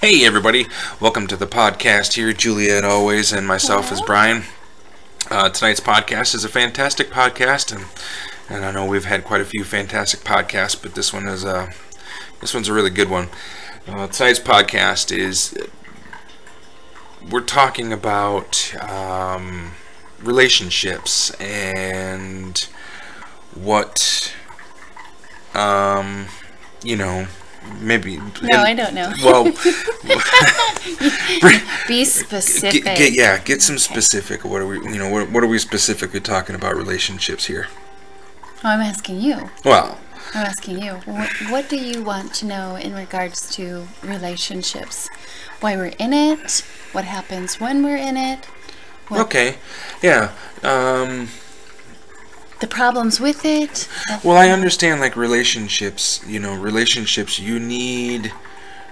Hey everybody, welcome to the podcast here, Juliet always, and myself is Brian. Tonight's podcast is a fantastic podcast, and I know we've had quite a few fantastic podcasts, but this one's a really good one. Tonight's podcast is, we're talking about relationships and what, maybe. No, I don't know. Well, be specific. Get some specific. What are we specifically talking about relationships here? Oh, I'm asking you. Well, I'm asking you. What do you want to know in regards to relationships? Why we're in it? What happens when we're in it? Okay. Yeah. The problems with it. Well, I understand, like, relationships, you need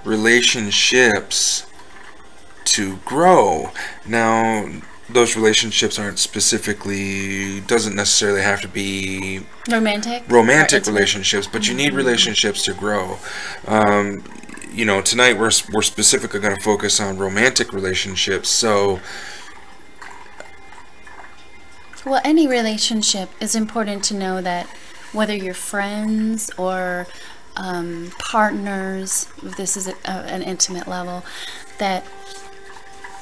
relationships to grow. Now, those relationships doesn't necessarily have to be romantic relationships, but you need relationships to grow. Tonight we're specifically going to focus on romantic relationships, so... Well, any relationship is important to know that whether you're friends or partners, if this is an intimate level, that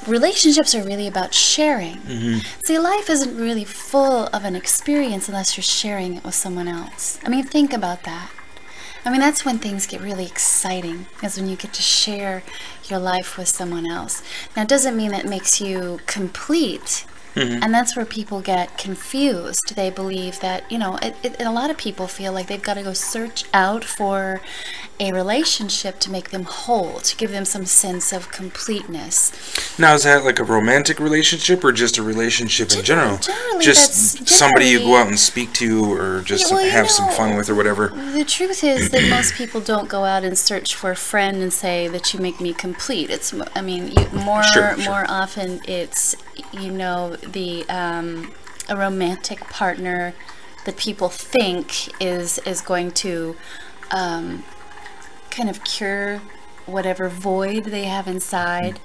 relationships are really about sharing. Mm-hmm. See, life isn't really full of an experience unless you're sharing it with someone else. I mean, think about that. I mean, that's when things get really exciting, is when you get to share your life with someone else. Now, it doesn't mean that makes you complete. Mm-hmm. And that's where people get confused. They believe that, a lot of people feel like they've got to go search out for a relationship to make them whole, to give them some sense of completeness. Now, is that like a romantic relationship or just a relationship in general? Just somebody you go out and speak to or just have some fun with or whatever? The truth is that most people don't go out and search for a friend and say that you make me complete. More often it's... a romantic partner that people think is going to kind of cure whatever void they have inside.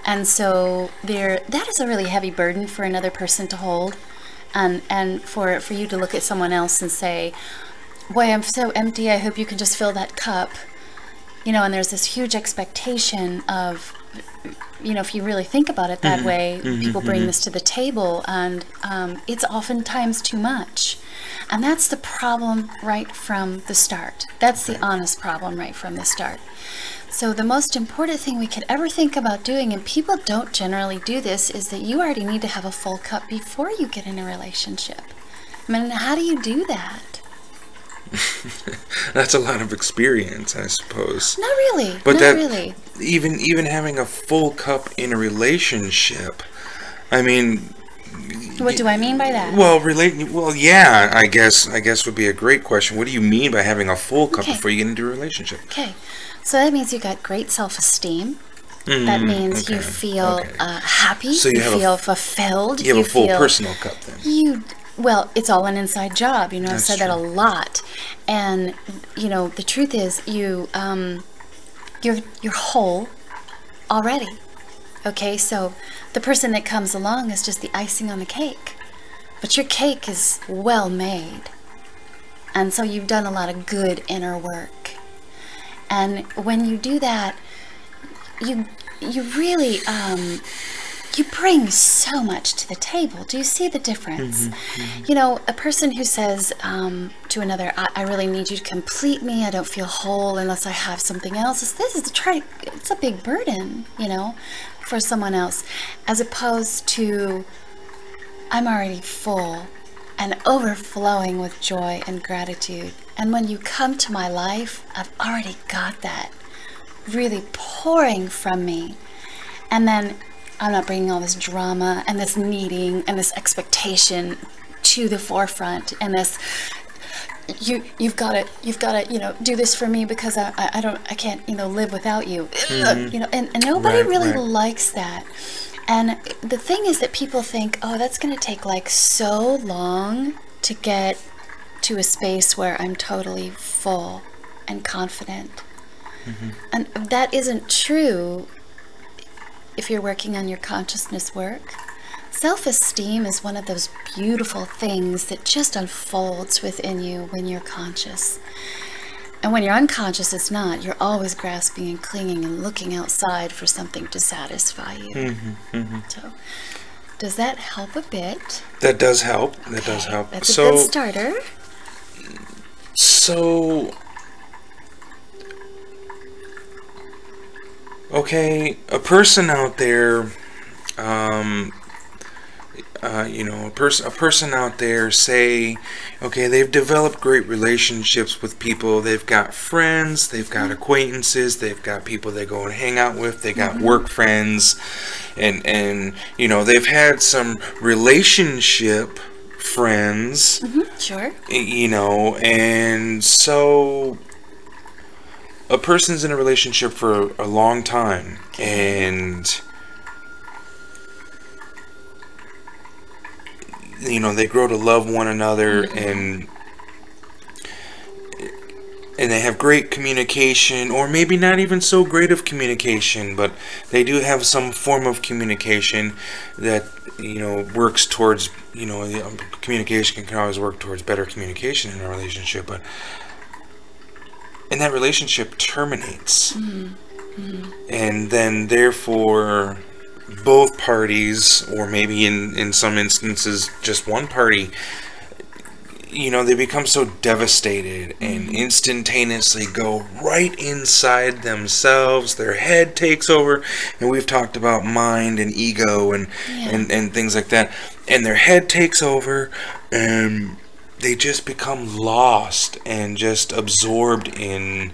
And so that is a really heavy burden for another person to hold, and for you to look at someone else and say, boy, I'm so empty, I hope you can just fill that cup. And there's this huge expectation of, if you really think about it that way, people bring this to the table, and it's oftentimes too much. And that's the problem right from the start. That's the honest problem right from the start. So the most important thing we could ever think about doing, and people don't generally do this, is that you already need to have a full cup before you get in a relationship. I mean, how do you do that? That's a lot of experience, I suppose. Not really. But really. Even having a full cup in a relationship, I mean... What do I mean by that? I guess would be a great question. What do you mean by having a full cup before you get into a relationship? Okay. So that means you got great self-esteem. That means you feel happy. So you feel fulfilled. You have a full personal cup then. Well, it's all an inside job. I've That's said true. that a lot. And, the truth is you're whole already. Okay, so the person that comes along is just the icing on the cake. But your cake is well made. And so you've done a lot of good inner work. And when you do that, you really... you bring so much to the table. Do you see the difference? A person who says to another, I really need you to complete me. I don't feel whole unless I have something else. It's a big burden, for someone else. As opposed to, I'm already full and overflowing with joy and gratitude. And when you come to my life, I've already got that really pouring from me. And then I'm not bringing all this drama and this needing and this expectation to the forefront, and this you've got to do this for me because I can't live without you. And nobody really likes that. And the thing is that people think, oh, that's going to take like so long to get to a space where I'm totally full and confident. And that isn't true if you're working on your consciousness work. Self-esteem is one of those beautiful things that just unfolds within you when you're conscious. And when you're unconscious, it's not. You're always grasping and clinging and looking outside for something to satisfy you. So, does that help a bit? That does help. That does help. That's a good starter. So, okay, a person out there, a person out there, say, okay, they've developed great relationships with people. They've got friends, they've got acquaintances, they've got people they go and hang out with, they got work friends, and they've had some relationship friends. Sure. And so a person's in a relationship for a long time, and they grow to love one another, and they have great communication, or maybe not even so great of communication, but they do have some form of communication that works towards, communication can always work towards better communication in a relationship, and that relationship terminates. And then therefore both parties, or maybe in some instances just one party, they become so devastated and instantaneously go right inside themselves. Their head takes over, and we've talked about mind and ego and things like that, and their head takes over, and they just become lost and just absorbed in.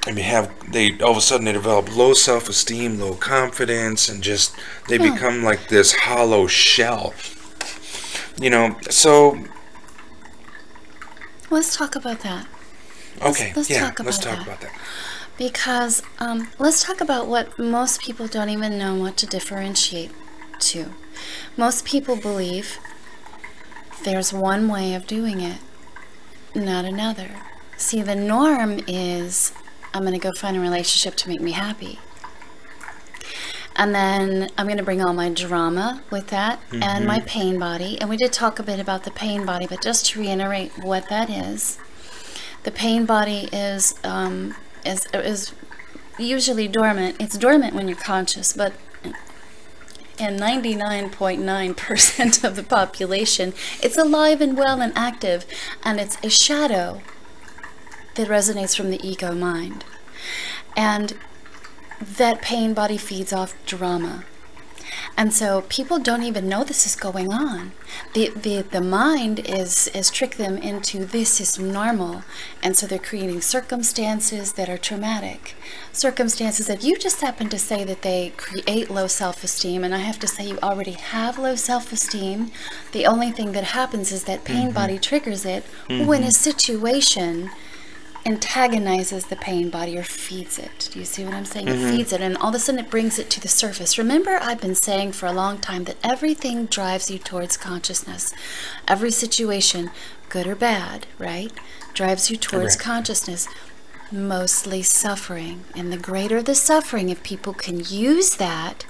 All of a sudden they develop low self-esteem, low confidence, and just they become like this hollow shell. So let's talk about that. Okay, let's talk about that. Because let's talk about what most people don't even know what to differentiate to. Most people believe there's one way of doing it, not another. See, the norm is, I'm going to go find a relationship to make me happy. And then I'm going to bring all my drama with that and my pain body. And we did talk a bit about the pain body, but just to reiterate what that is, the pain body is usually dormant. It's dormant when you're conscious, but in 99.9% of the population, it's alive and well and active, and it's a shadow that resonates from the ego mind. And that pain body feeds off drama. And so people don't even know this is going on. The mind is tricked them into this is normal. And so they're creating circumstances that are traumatic. Circumstances that you just happen to say that they create low self-esteem. And I have to say you already have low self-esteem. The only thing that happens is that pain body triggers it when a situation antagonizes the pain body or feeds it. Do you see what I'm saying? It feeds it, and all of a sudden it brings it to the surface. Remember, I've been saying for a long time that everything drives you towards consciousness. Every situation, good or bad, right, drives you towards consciousness. Mostly suffering. And the greater the suffering, if people can use that,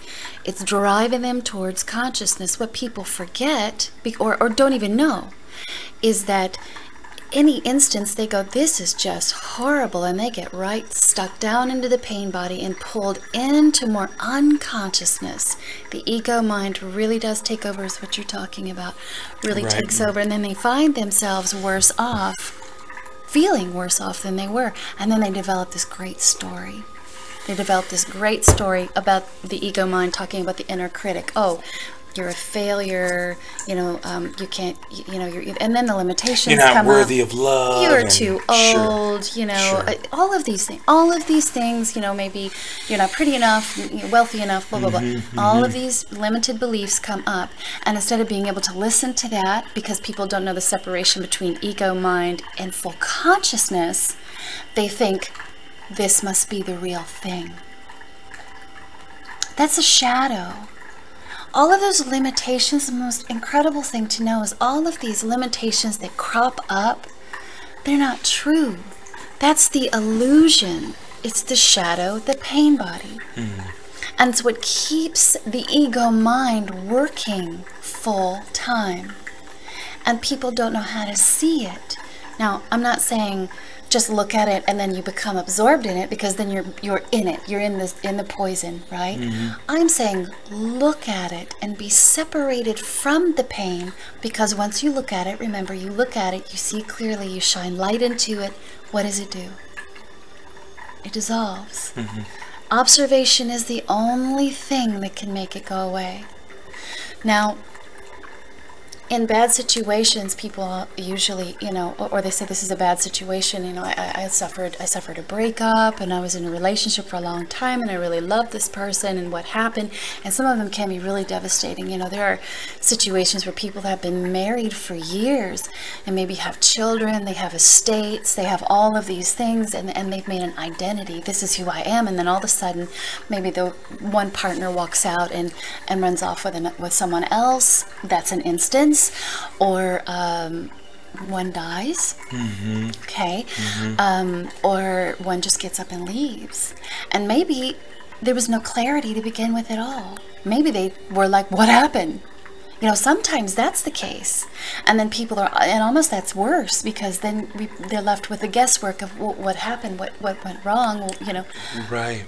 it's driving them towards consciousness. What people forget, or don't even know, is that any instance they go, this is just horrible, and they get right stuck down into the pain body and pulled into more unconsciousness. The ego mind really does take over, is what you're talking about, really takes over, and then they find themselves worse off, feeling worse off than they were, and then they develop this great story. They develop this great story about the ego mind, talking about the inner critic. Oh, you're a failure, you can't, and then the limitations come up. You're not worthy of love. You're too old, all of these things, maybe you're not pretty enough, wealthy enough, blah, blah, blah. All of these limited beliefs come up, and instead of being able to listen to that, because people don't know the separation between ego, mind, and full consciousness, they think, this must be the real thing. That's a shadow. All of those limitations, the most incredible thing to know is all of these limitations that crop up, they're not true. That's the illusion It's the shadow, the pain body. And so it keeps the ego mind working full time. And people don't know how to see it. Now, I'm not saying just look at it and then you become absorbed in it, because then you're in it. You're in the poison, right? I'm saying look at it and be separated from the pain, because once you look at it, remember, you look at it, you see clearly, you shine light into it. What does it do? It dissolves. Observation is the only thing that can make it go away. Now, in bad situations, people usually, or they say this is a bad situation. I suffered a breakup, and I was in a relationship for a long time, and I really loved this person, and what happened. And some of them can be really devastating. There are situations where people have been married for years and maybe have children, they have estates, they have all of these things, and they've made an identity. This is who I am. And then all of a sudden, maybe the one partner walks out and runs off with someone else. That's an instance. Or one dies, okay, or one just gets up and leaves, and maybe there was no clarity to begin with at all. Maybe they were like, what happened? Sometimes that's the case, and then people are, and almost that's worse, because then they're left with the guesswork of what happened, what went wrong, Right.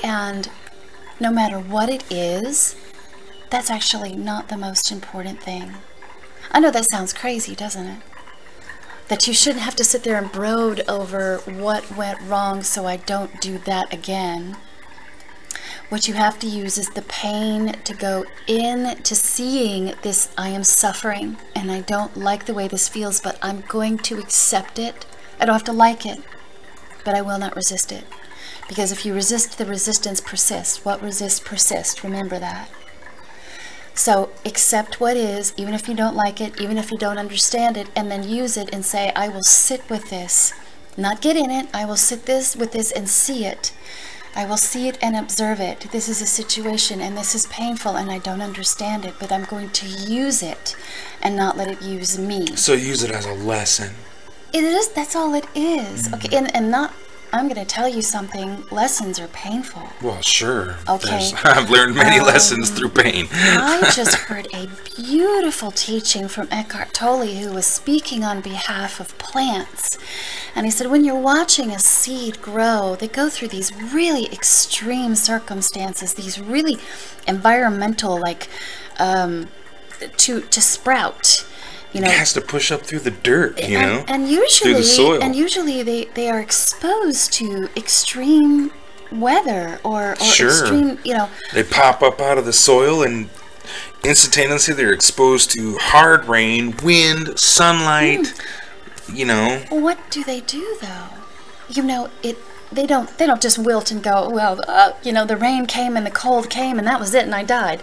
And no matter what it is, that's actually not the most important thing. I know that sounds crazy, doesn't it? That you shouldn't have to sit there and brood over what went wrong so I don't do that again. What you have to use is the pain to go in to seeing this. I am suffering and I don't like the way this feels, but I'm going to accept it. I don't have to like it, but I will not resist it. Because if you resist, the resistance persists. What resists persists. Remember that. So accept what is, even if you don't like it, even if you don't understand it, and then use it and say, I will sit with this. Not get in it. I will sit with this and see it. I will see it and observe it. This is a situation and this is painful and I don't understand it, but I'm going to use it and not let it use me. So use it as a lesson. It is. That's all it is. Okay, and not, I'm going to tell you something. Lessons are painful. Well, sure. Okay. I've learned many lessons through pain. I just heard a beautiful teaching from Eckhart Tolle, who was speaking on behalf of plants. And he said, when you're watching a seed grow, they go through these really extreme circumstances, these really environmental, like, to sprout. It has to push up through the dirt, and usually, through the soil. And usually they are exposed to extreme weather or sure. extreme, They pop up out of the soil and instantaneously they're exposed to hard rain, wind, sunlight, What do they do though? They don't just wilt and go, well, the rain came and the cold came and that was it and I died.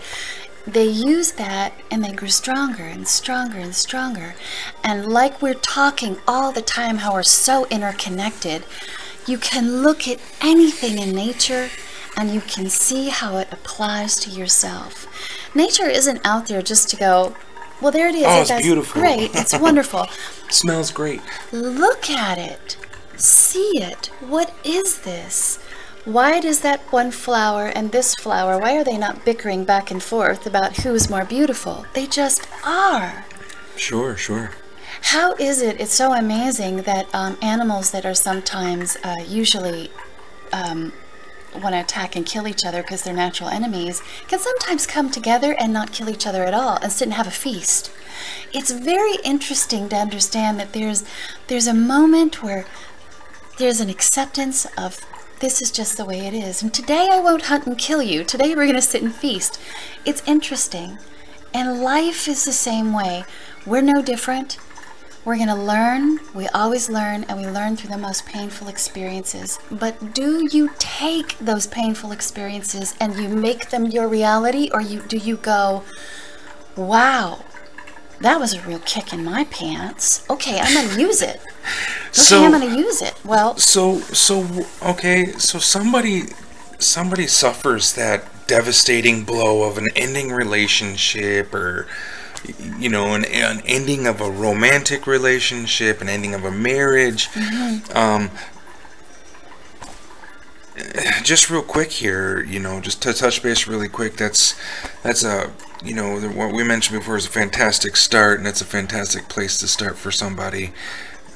They use that and they grow stronger and stronger and stronger. And like we're talking all the time, how we're so interconnected, you can look at anything in nature and you can see how it applies to yourself. Nature isn't out there just to go, well, there it is. Oh, it's beautiful. Great. It's wonderful. Smells great. Look at it. See it. What is this? Why does that one flower and this flower, why are they not bickering back and forth about who's more beautiful? They just are. Sure. How is it? It's so amazing that animals that are sometimes usually want to attack and kill each other because they're natural enemies can sometimes come together and not kill each other at all and sit and have a feast. It's very interesting to understand that there's a moment where there's an acceptance of this is just the way it is. And today I won't hunt and kill you. Today we're going to sit and feast. It's interesting. And life is the same way. We're no different. We're going to learn. We always learn, and we learn through the most painful experiences. But do you take those painful experiences and you make them your reality, or do you go, wow, that was a real kick in my pants. Okay, I'm going to use it. Okay, I'm going to use it. Well, so somebody suffers that devastating blow of an ending relationship, or an ending of a romantic relationship, an ending of a marriage. just real quick here, just to touch base really quick, that's a, what we mentioned before is a fantastic start, and it's a fantastic place to start for somebody,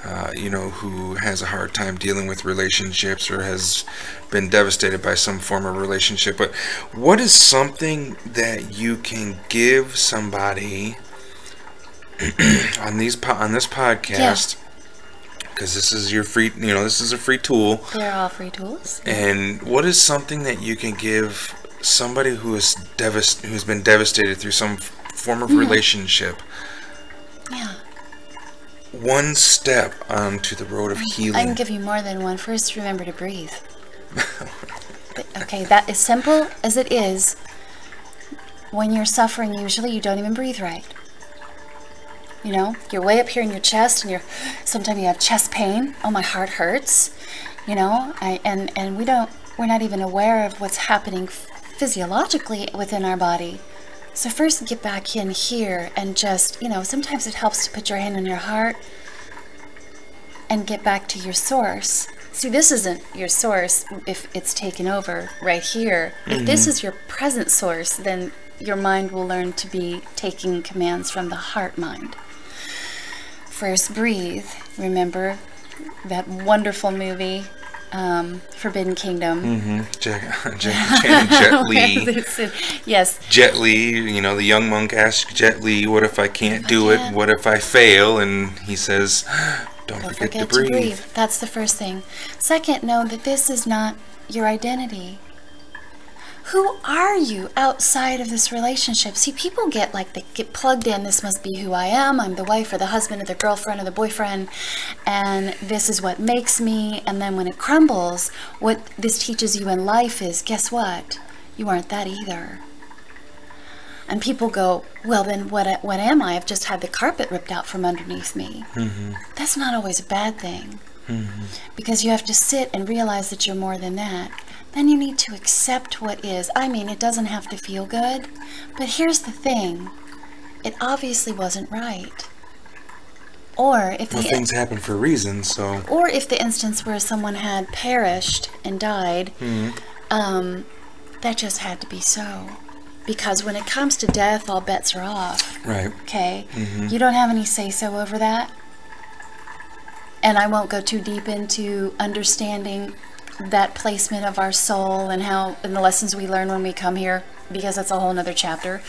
who has a hard time dealing with relationships or has been devastated by some form of relationship. But what is something that you can give somebody on this podcast? Because this is your free, this is a free tool. They're all free tools. And what is something that you can give somebody who's been devastated through some form of relationship? Yeah. One step onto the road of healing. I can give you more than one. First, remember to breathe. Okay, that is simple as it is. When you're suffering, usually you don't even breathe right. You're way up here in your chest, and sometimes you have chest pain. Oh, my heart hurts. And we're not even aware of what's happening physiologically within our body. So first get back in here and just, sometimes it helps to put your hand on your heart and get back to your source. See, this isn't your source if it's taken over right here. If this is your present source, then your mind will learn to be taking commands from the heart mind. First, breathe. Remember that wonderful movie, Forbidden Kingdom. Jet Li. Yes. Jet Li, the young monk asks Jet Li, what if I can't do it? What if I fail? And he says, don't forget to breathe. That's the first thing. Second, know that this is not your identity. Who are you outside of this relationship? See, people they get plugged in. This must be who I am. I'm the wife or the husband or the girlfriend or the boyfriend. And this is what makes me. And then when it crumbles, what this teaches you in life is, guess what? You aren't that either. And people go, well, then what am I? I've just had the carpet ripped out from underneath me. That's not always a bad thing. Because you have to sit and realize that you're more than that. Then you need to accept what is. I mean, it doesn't have to feel good, but here's the thing. It obviously wasn't right. Or if things happen for a reason, so. Or if the instance where someone had perished and died, that just had to be so. Because when it comes to death, all bets are off. Right. Okay? You don't have any say-so over that. And I won't go too deep into understanding that placement of our soul and the lessons we learn when we come here, because that's a whole nother chapter.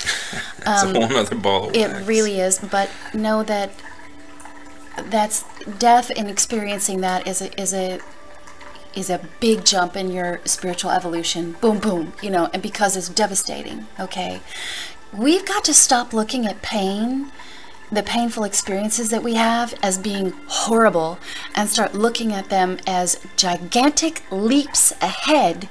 It's a whole nother ball of wax. It really is, but know that that's death, and experiencing that is a big jump in your spiritual evolution. Boom, boom, and because it's devastating, okay? We've got to stop looking at pain, the painful experiences that we have, as being horrible, and start looking at them as gigantic leaps ahead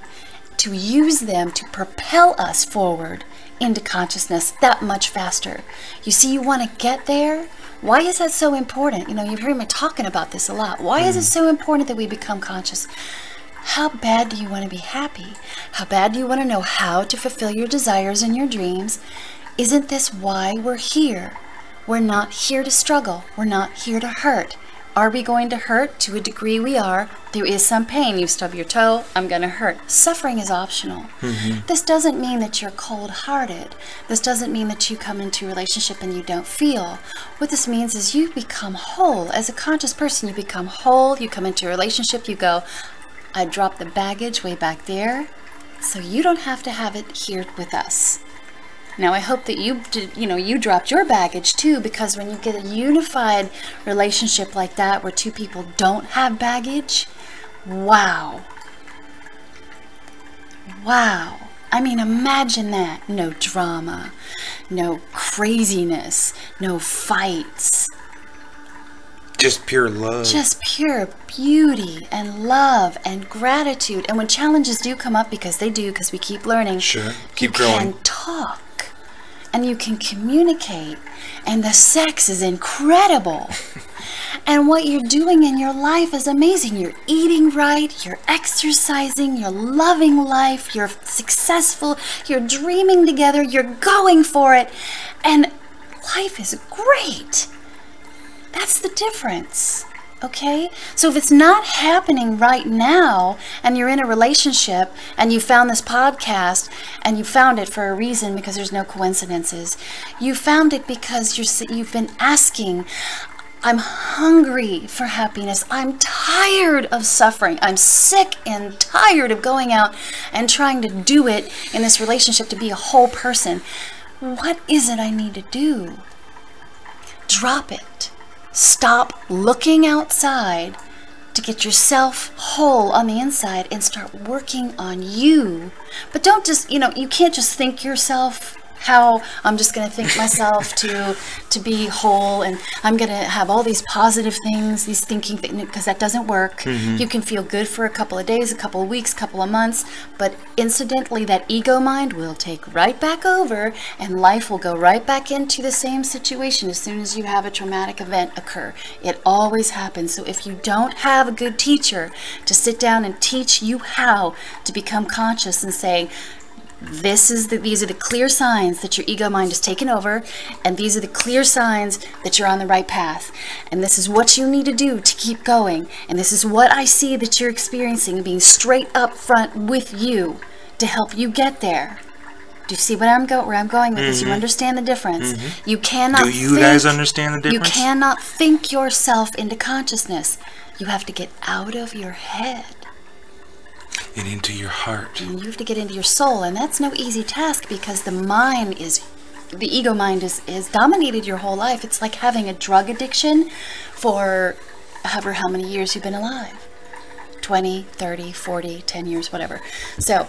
to use them to propel us forward into consciousness that much faster. You see, you want to get there. Why is that so important? You've heard me talking about this a lot. Why is it so important that we become conscious? How bad do you want to be happy? How bad do you want to know how to fulfill your desires and your dreams? Isn't this why we're here? We're not here to struggle. We're not here to hurt. Are we going to hurt? To a degree we are. There is some pain. You stub your toe, I'm going to hurt. Suffering is optional. This doesn't mean that you're cold-hearted. This doesn't mean that you come into a relationship and you don't feel. What this means is you become whole. As a conscious person, you become whole. You come into a relationship, you go, I dropped the baggage way back there, so you don't have to have it here with us. Now, I hope that you dropped your baggage too, because when you get a unified relationship like that where two people don't have baggage, wow. Wow. I mean, imagine that. No drama, no craziness, no fights. Just pure love. Just pure beauty and love and gratitude. And when challenges do come up, because they do, because we keep learning. Sure. Keep growing. You can talk. And you can communicate. And the sex is incredible. And what you're doing in your life is amazing. You're eating right. You're exercising. You're loving life. You're successful. You're dreaming together. You're going for it. And life is great. That's the difference, Okay? So if it's not happening right now, and you're in a relationship, and you found this podcast, and you found it for a reason, because there's no coincidences. You found it because you've been asking, I'm hungry for happiness. I'm tired of suffering. I'm sick and tired of going out and trying to do it in this relationship to be a whole person. What is it I need to do? Drop it. Stop looking outside to get yourself whole on the inside and start working on you. But don't just, you can't just think yourself how I'm just going to think myself to be whole, and I'm going to have all these positive things, these thinking things, because that doesn't work. Mm-hmm. You can feel good for a couple of days, a couple of weeks, a couple of months, but incidentally that ego mind will take right back over, and life will go right back into the same situation as soon as you have a traumatic event occur. It always happens. So if you don't have a good teacher to sit down and teach you how to become conscious and say, these are the clear signs that your ego mind is taken over, and these are the clear signs that you're on the right path, and this is what you need to do to keep going, and this is what I see that you're experiencing, being straight up front with you to help you get there. Do you see where I'm going with this? You understand the difference? Mm-hmm. You cannot. Do you guys understand the difference? You cannot think yourself into consciousness. You have to get out of your head and into your heart. And you have to get into your soul, and that's no easy task, because the ego mind is dominated your whole life. It's like having a drug addiction for however how many years you've been alive. 20, 30, 40, 10 years, whatever. So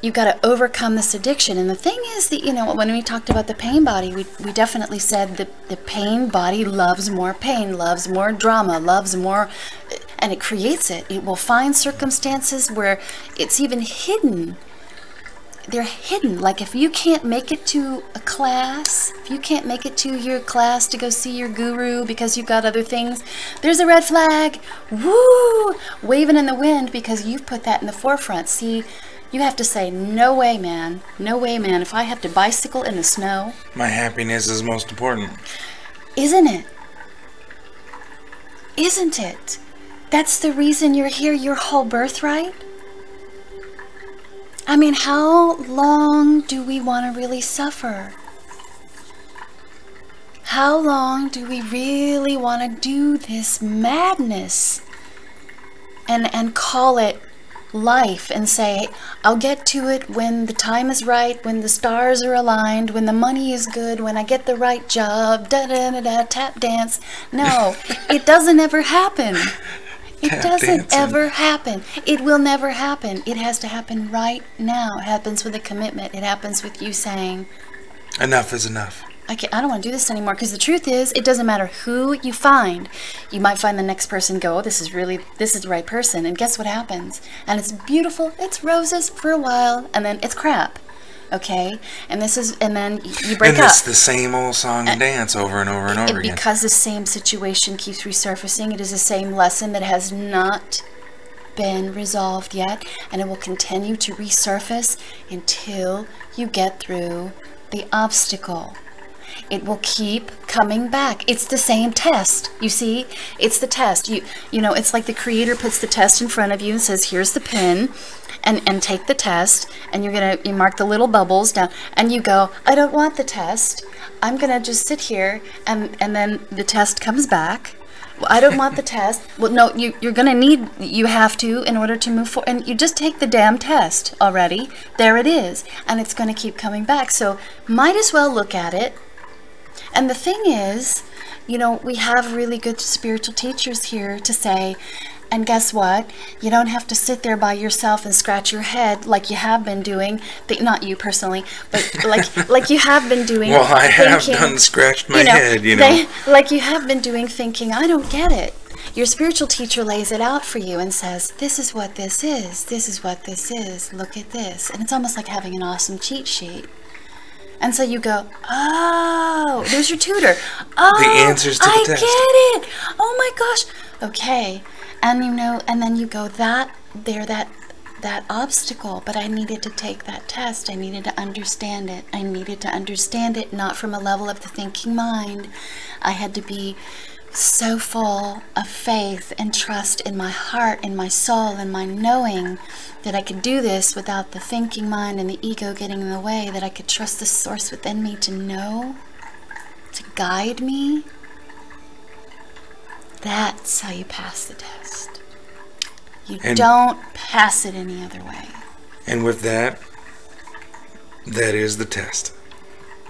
you've got to overcome this addiction. And the thing is that, when we talked about the pain body, we definitely said that the pain body loves more pain, loves more drama, loves more, and it creates it. It will find circumstances where it's even hidden. They're hidden. Like if you can't make it to a class, if you can't make it to your class to go see your guru because you've got other things, there's a red flag, woo, waving in the wind, because you've put that in the forefront. See, you have to say, no way, man. No way, man. If I have to bicycle in the snow. My happiness is most important. Isn't it? Isn't it? That's the reason you're here, your whole birthright. I mean, how long do we want to really suffer? How long do we really want to do this madness and call it life and say, I'll get to it when the time is right, when the stars are aligned, when the money is good, when I get the right job, da-da-da-da, tap dance. No, it doesn't ever happen. It doesn't ever happen. It will never happen. It has to happen right now. It happens with a commitment. It happens with you saying, enough is enough. I don't want to do this anymore. Because the truth is, it doesn't matter who you find. You might find the next person, go, oh, this is the right person. And guess what happens? And it's beautiful. It's roses for a while. And then it's crap. Okay? And then you break up. And it's the same old song and dance over and over and over again. Because the same situation keeps resurfacing. It is the same lesson that has not been resolved yet. And it will continue to resurface until you get through the obstacle. It will keep coming back. It's the same test. You see? It's the test. You know, it's like the creator puts the test in front of you and says, here's the pen, and take the test, and you mark the little bubbles down, and you go, I don't want the test. I'm going to just sit here, and then the test comes back. Well, I don't want the test. Well, no, you have to in order to move forward. And you just take the damn test already. There it is. And it's going to keep coming back. So might as well look at it. And the thing is, we have really good spiritual teachers here to say, and guess what? You don't have to sit there by yourself and scratch your head like you have been doing. Not you personally, but like you have been doing. Well, I have done scratched my head, like you have been doing, thinking, I don't get it. Your spiritual teacher lays it out for you and says, this is what this is. This is what this is. Look at this. And it's almost like having an awesome cheat sheet. And so you go, oh, there's your tutor. Oh, the answers to the test. I get it. Oh my gosh. Okay. And and then you go, that obstacle, but I needed to take that test. I needed to understand it. I needed to understand it not from a level of the thinking mind. I had to be so full of faith and trust in my heart, in my soul, in my knowing that I could do this without the thinking mind and the ego getting in the way, that I could trust the source within me to know, to guide me. That's how you pass the test. You don't pass it any other way. And with that, that is the test.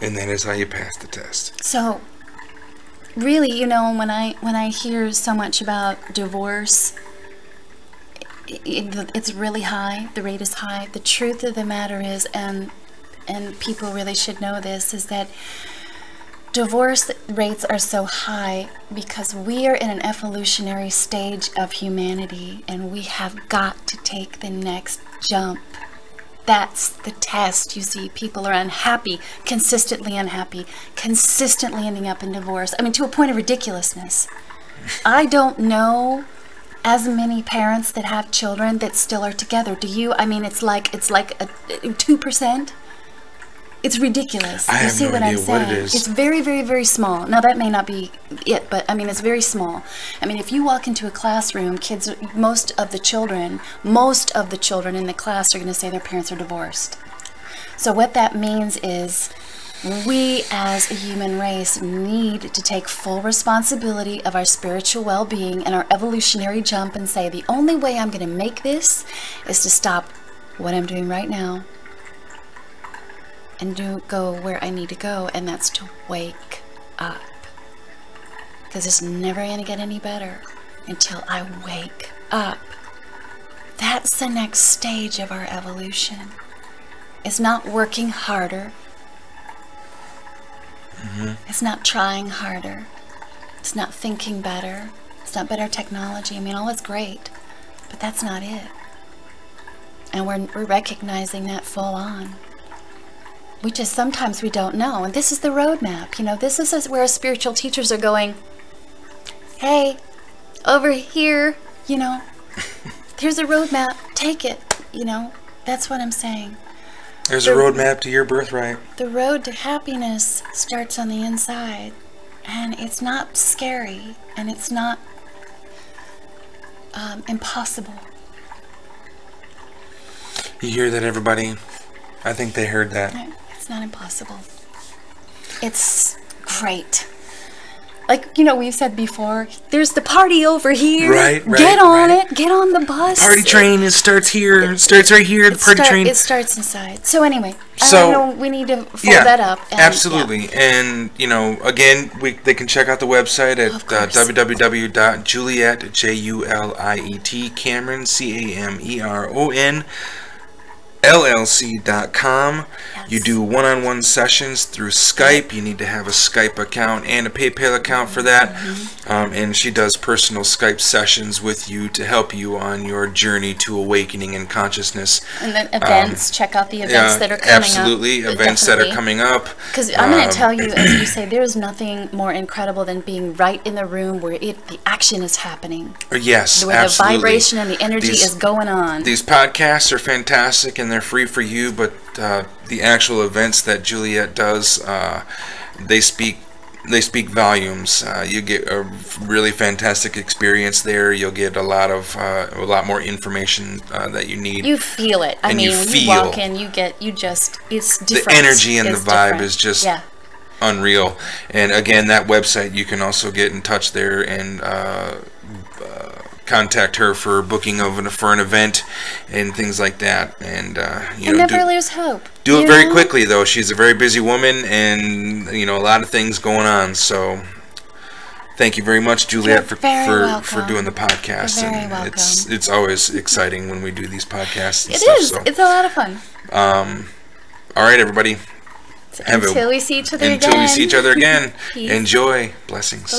And that is how you pass the test. So, really, you know, when I hear so much about divorce, it's really high. The rate is high. The truth of the matter is, and people really should know this, is that divorce rates are so high because we are in an evolutionary stage of humanity, and we have got to take the next jump. That's the test. You see, people are unhappy, consistently ending up in divorce. I mean, to a point of ridiculousness. I don't know as many parents that have children that still are together. Do you? I mean, it's like a 2%. It's ridiculous. I have no idea what it is. It's very, very, very small. Now, that may not be it, but I mean, it's very small. I mean, if you walk into a classroom, most of the children in the class are going to say their parents are divorced. So what that means is we as a human race need to take full responsibility of our spiritual well-being and our evolutionary jump and say, the only way I'm going to make this is to stop what I'm doing right now and go where I need to go, and that's to wake up. Because it's never going to get any better until I wake up. That's the next stage of our evolution. It's not working harder. It's not trying harder. It's not thinking better. It's not better technology. I mean, all is great, but that's not it. And we're recognizing that full on. Sometimes we don't know. And this is the roadmap. You know, this is where spiritual teachers are going, hey, over here, you know, here's a roadmap. Take it. You know, that's what I'm saying. There's a roadmap to your birthright. The road to happiness starts on the inside. And it's not scary. And it's not impossible. You hear that, everybody? I think they heard that. It's not impossible. It's great. Like, you know, we've said before, there's the party over here. Right. Get on it. Get on the bus. Party train, it starts here. It starts right here, the party train. It starts inside. So anyway, I know we need to fold that up. And, absolutely. Yeah. And, you know, again, they can check out the website at www.juliet, Juliet, Cameron, Cameron, LLC.com. Yes. You do one-on-one sessions through Skype. You need to have a Skype account and a PayPal account for that. And she does personal Skype sessions with you to help you on your journey to awakening and consciousness. And then events, check out the events that are coming absolutely. up. Events that are coming up. Because I'm going to tell you, as you say, there's nothing more incredible than being right in the room where the action is happening. Yes, where absolutely. The vibration and the energy is going on. These podcasts are fantastic and they're free for you, but the actual events that Juliet does, they speak volumes. You get a really fantastic experience there. You'll get a lot more information that you need. You feel it. I mean, when you walk in, it's different. The energy and the vibe is just unreal. And again, that website, you can also get in touch there and contact her for booking for an event and things like that. And never lose hope. Do it very quickly, though. She's a very busy woman, and a lot of things going on. So thank you very much, Juliet, for doing the podcast. You're very welcome. It's always exciting when we do these podcasts. It is. So. It's a lot of fun. All right, everybody. Until we see each other again. Enjoy. Blessings.